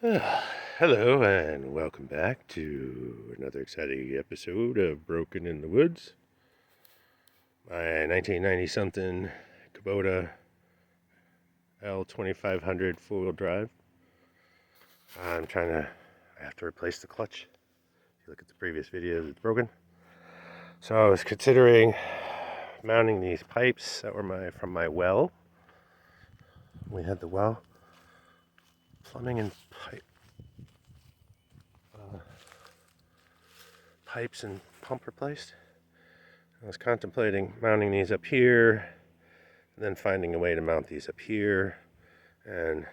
Hello and welcome back to another exciting episode of Broken in the Woods. My 1990 something Kubota L2500 four-wheel drive. I have to replace the clutch. If you look at the previous videos, it's broken. So I was considering mounting these pipes that were from my well. We had the well plumbing and pipes and pump replaced. I was contemplating mounting these up here, and then finding a way to mount these up here, and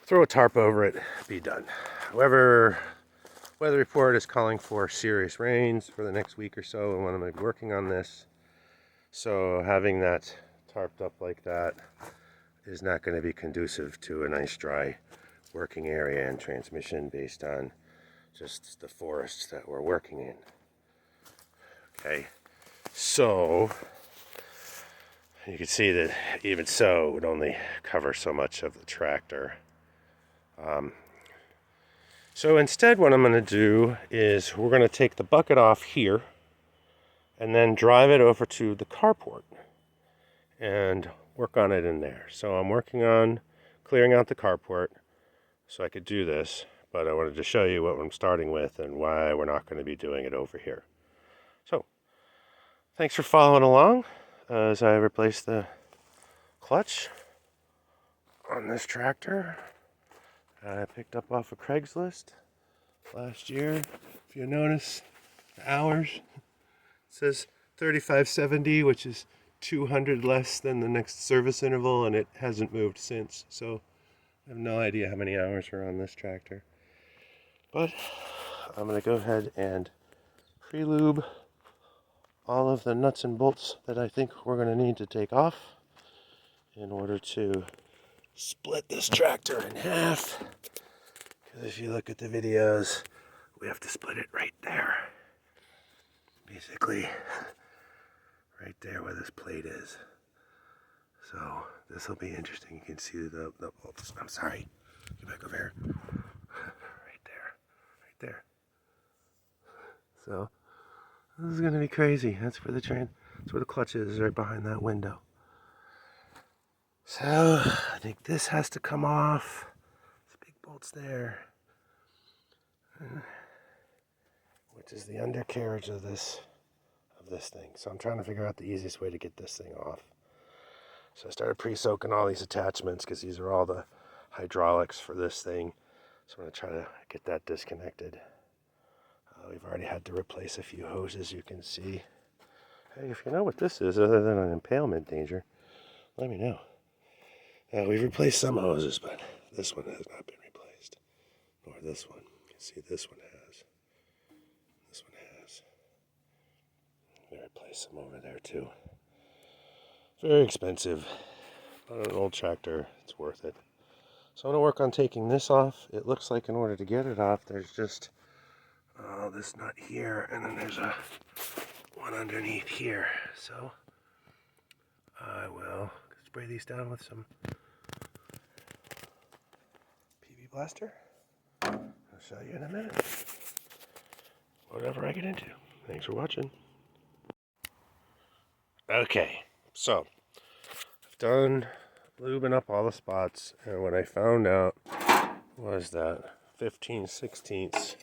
throw a tarp over it, be done. However, weather report is calling for serious rains for the next week or so, and when I'm going to be working on this, so having that tarped up like that is not going to be conducive to a nice dry working area and transmission based on just the forests that we're working in. Okay, so you can see that even so, it would only cover so much of the tractor. So instead, what I'm going to do is we're going to take the bucket off here and then drive it over to the carport and work on it in there. So I'm working on clearing out the carport so I could do this, but I wanted to show you what I'm starting with and why we're not going to be doing it over here. So thanks for following along as I replace the clutch on this tractor I picked up off of Craigslist last year. If you notice the hours, it says 3570, which is 200 less than the next service interval, and it hasn't moved since. So I have no idea how many hours are on this tractor. But I'm going to go ahead and pre-lube all of the nuts and bolts that I think we're going to need to take off in order to split this tractor in half. Because if you look at the videos, we have to split it right there. Basically, right there where this plate is. So this will be interesting. You can see the bolts. I'm sorry. Get back over here. Right there. So this is gonna be crazy. That's where the clutch is, right behind that window. So I think this has to come off. There's big bolts there, which is the undercarriage of this thing. So I'm trying to figure out the easiest way to get this thing off. So I started pre-soaking all these attachments because these are all the hydraulics for this thing. So I'm going to try to get that disconnected. We've already had to replace a few hoses, you can see. Hey, if you know what this is, other than an impalement danger, let me know. We've replaced some hoses, but this one has not been replaced. Nor this one. You can see this one has. This one has. I'm going to replace some over there too. Very expensive, but on an old tractor, it's worth it. So I'm going to work on taking this off. It looks like in order to get it off, there's just this nut here, and then there's a one underneath here. So I will spray these down with some PB Blaster. I'll show you in a minute. Whatever I get into. Thanks for watching. Okay, so I've done lubing up all the spots, and what I found out was that 15/16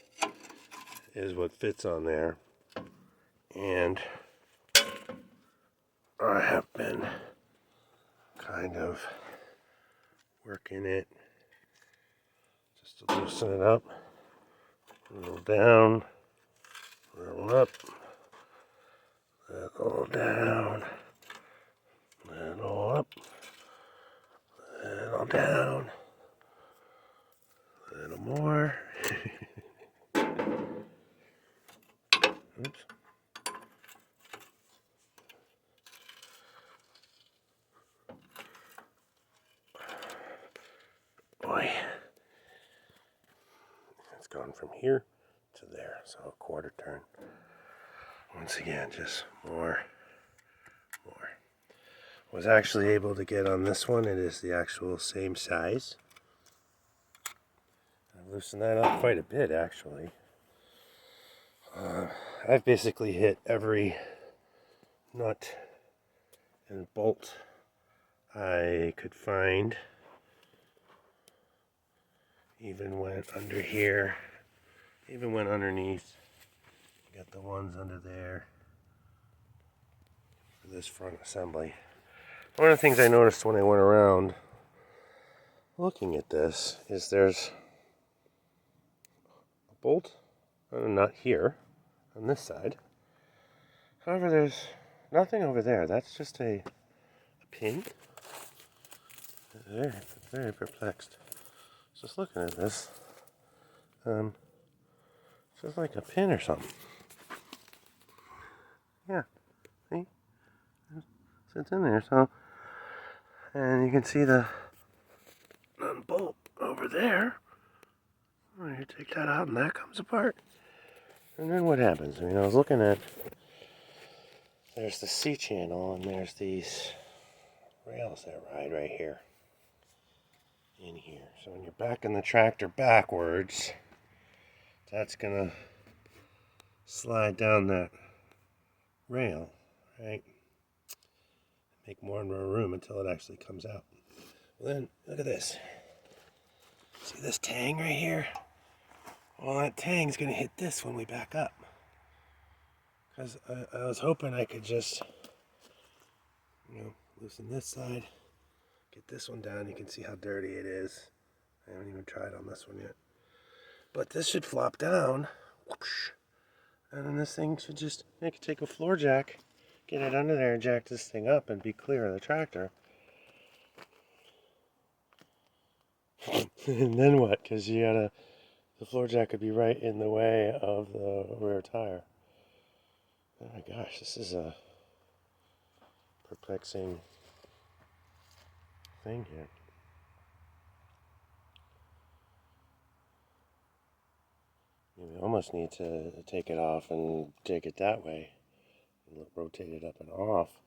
is what fits on there, and I have been kind of working it just to loosen it up, a little down, a little up, a little down, a little up, a little down, a little more. Oops. Boy, it's gone from here to there, so a quarter turn. Once again, just more. Was actually able to get on this one. It is the actual same size. loosened that up quite a bit, actually. I've basically hit every nut and bolt I could find. Even went under here, even went underneath. Got the ones under there for this front assembly. One of the things I noticed when I went around looking at this is there's a bolt and a nut here on this side. However, there's nothing over there. That's just a pin. Very perplexed. Just looking at this. It's just like a pin or something. Yeah, see? Sits in there, so. And you can see the bolt over there. You take that out and that comes apart. And then what happens? I mean, I was looking at, there's the C channel and there's these rails that ride right here. In here. So when you're backing the tractor backwards, that's gonna slide down that rail, right? Make more and more room until it actually comes out. Well, then, look at this. See this tang right here? Well, that tang's gonna hit this when we back up. Because I was hoping I could just, loosen this side, get this one down. You can see how dirty it is. I haven't even tried on this one yet. But this should flop down. Whoosh, and then this thing should just take a floor jack, get it under there and jack this thing up and be clear of the tractor. And then what? Because the floor jack could be right in the way of the rear tire. Oh my gosh, this is a perplexing thing here. We almost need to take it off and take it that way, and rotate it up and off.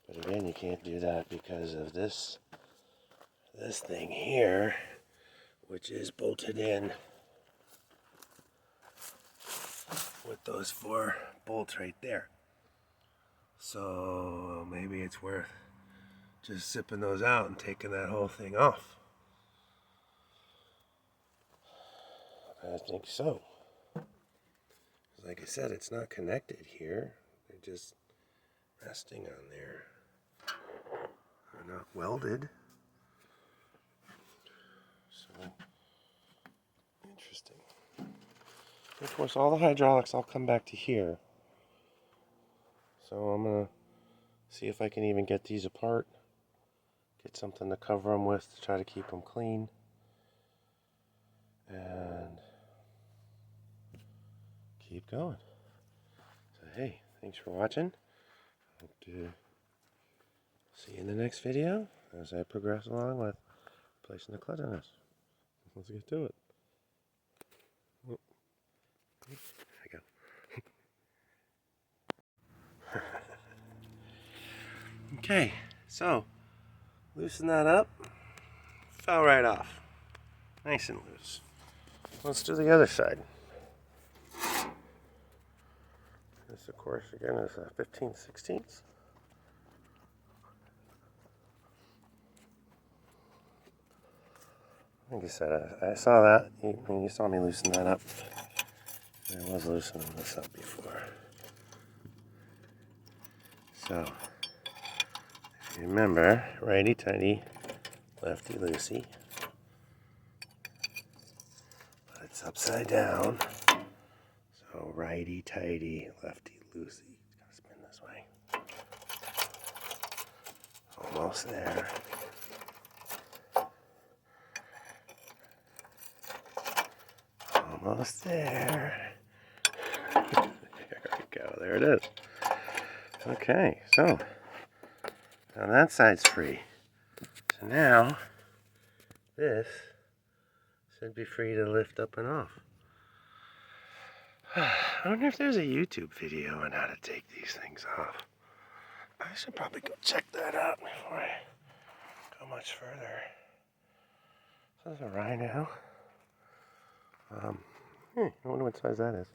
But again, you can't do that because of this thing here, which is bolted in with those 4 bolts right there. So maybe it's worth just zipping those out and taking that whole thing off. I think so. Like I said, it's not connected here. They're just resting on there. They're not welded. So, interesting. Of course, all the hydraulics all come back to here. So I'm going to see if I can even get these apart. Get something to cover them with to try to keep them clean. And keep going. So hey, thanks for watching. Hope to see you in the next video as I progress along with placing the clutch on this. Let's get to it. Oh, there we go. Okay, so loosen that up. Fell right off. Nice and loose. Let's do the other side. This, of course, again is a 15/16. Like I said, I saw that. You saw me loosen that up. I was loosening this up before. So, if you remember, righty-tighty, lefty-loosey. But it's upside down. So, righty-tighty, lefty-loosey. Gotta spin this way. Almost there. Almost there. There we go. There it is. Okay, so now that side's free. So now this should be free to lift up and off. I wonder if there's a YouTube video on how to take these things off. I should probably go check that out before I go much further. So there's a rhino. I wonder what size that is.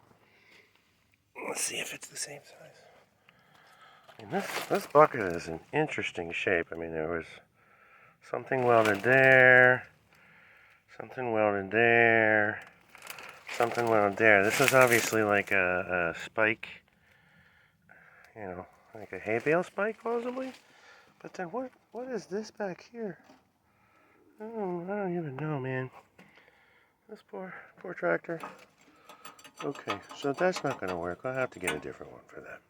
Let's see if it's the same size. I mean, this bucket is an interesting shape. I mean, there was something welded there, something welded there, something welded there. This is obviously like a spike, you know, like a hay bale spike possibly. But then what is this back here? I don't even know, man. This poor tractor. Okay, so that's not going to work. I'll have to get a different one for that.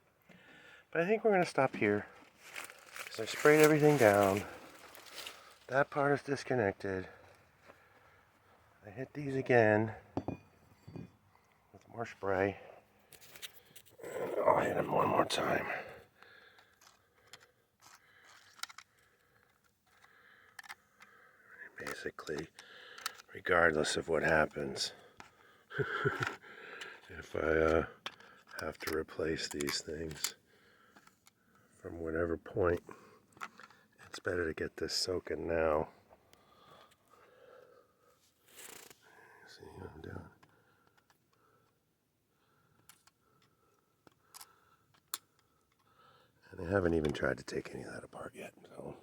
But I think we're going to stop here because I sprayed everything down. That part is disconnected. I hit these again with more spray. And I'll hit them one more time. Basically, regardless of what happens, if I have to replace these things from whatever point, it's better to get this soaking now. See what I'm doing? And I haven't even tried to take any of that apart yet, so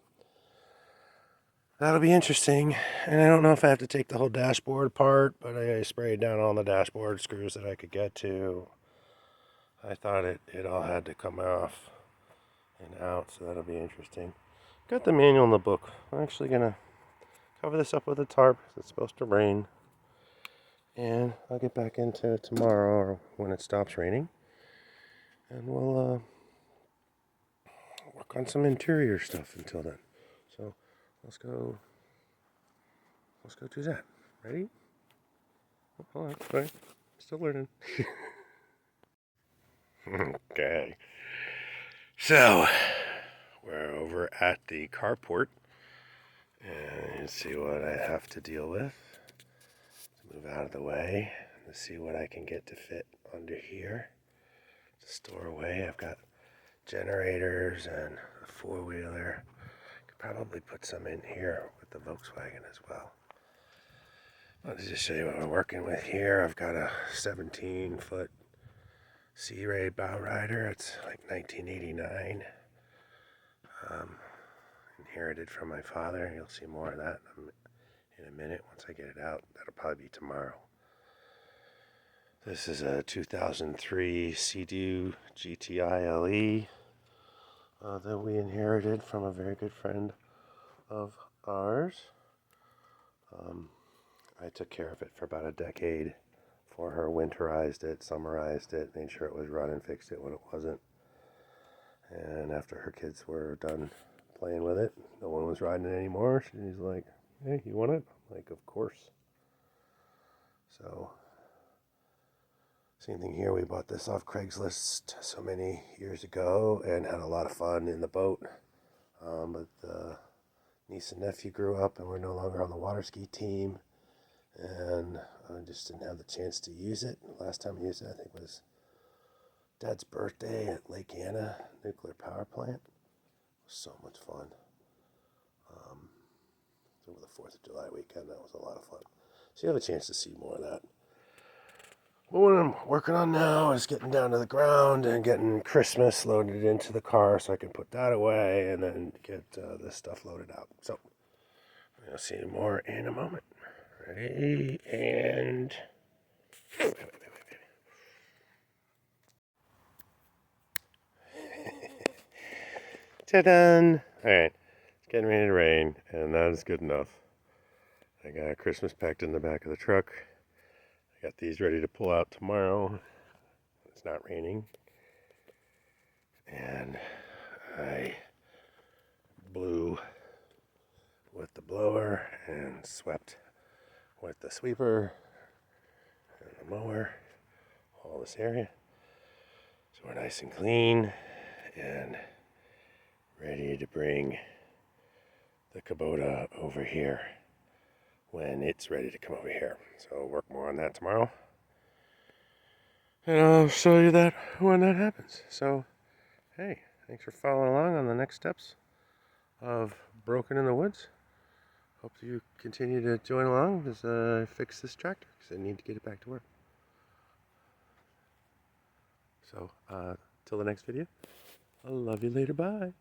that'll be interesting. And I don't know if I have to take the whole dashboard apart, but I sprayed down all the dashboard screws that I could get to. I thought it all had to come off and out, so that'll be interesting. Got the manual in the book. I'm actually gonna cover this up with a tarp. It's supposed to rain, and I'll get back into it tomorrow or when it stops raining, and we'll work on some interior stuff until then. So let's go do that. Ready? Oh, hold on, sorry. Still learning. Okay. So we're over at the carport, and you see what I have to deal with. Let's move out of the way and see what I can get to fit under here to store away. I've got generators and a four-wheeler. Could probably put some in here with the Volkswagen as well. I'll just show you what we're working with here. I've got a 17-foot Sea Ray bow rider. It's like 1989. Inherited from my father. You'll see more of that in a minute once I get it out. That'll probably be tomorrow. This is a 2003 Sea-Doo GTI LE that we inherited from a very good friend of ours. I took care of it for about a decade for her, winterized it, summerized it, made sure it was running, fixed it when it wasn't. And after her kids were done playing with it, no one was riding it anymore. She's like, hey, you want it? I'm like, of course. So, same thing here. We bought this off Craigslist so many years ago and had a lot of fun in the boat. But the niece and nephew grew up and we're no longer on the water ski team. And I just didn't have the chance to use it. The last time I used it, I think, was Dad's birthday at Lake Anna nuclear power plant. It was so much fun. Over the 4th of July weekend, that was a lot of fun. So you have a chance to see more of that. But what I'm working on now is getting down to the ground and getting Christmas loaded into the car so I can put that away and then get this stuff loaded out. So we'll see more in a moment. Ready, and wait. Ta-da! Alright, it's getting ready to rain, and that is good enough. I got Christmas packed in the back of the truck. I got these ready to pull out tomorrow. It's not raining. And I blew with the blower and swept with the sweeper and the mower all this area. So we're nice and clean and ready to bring the Kubota over here when it's ready to come over here. So I'll work more on that tomorrow. And I'll show you that when that happens. So, hey, thanks for following along on the next steps of Broken in the Woods. hope you continue to join along as I fix this tractor because I need to get it back to work. So, till the next video, I'll love you later. Bye.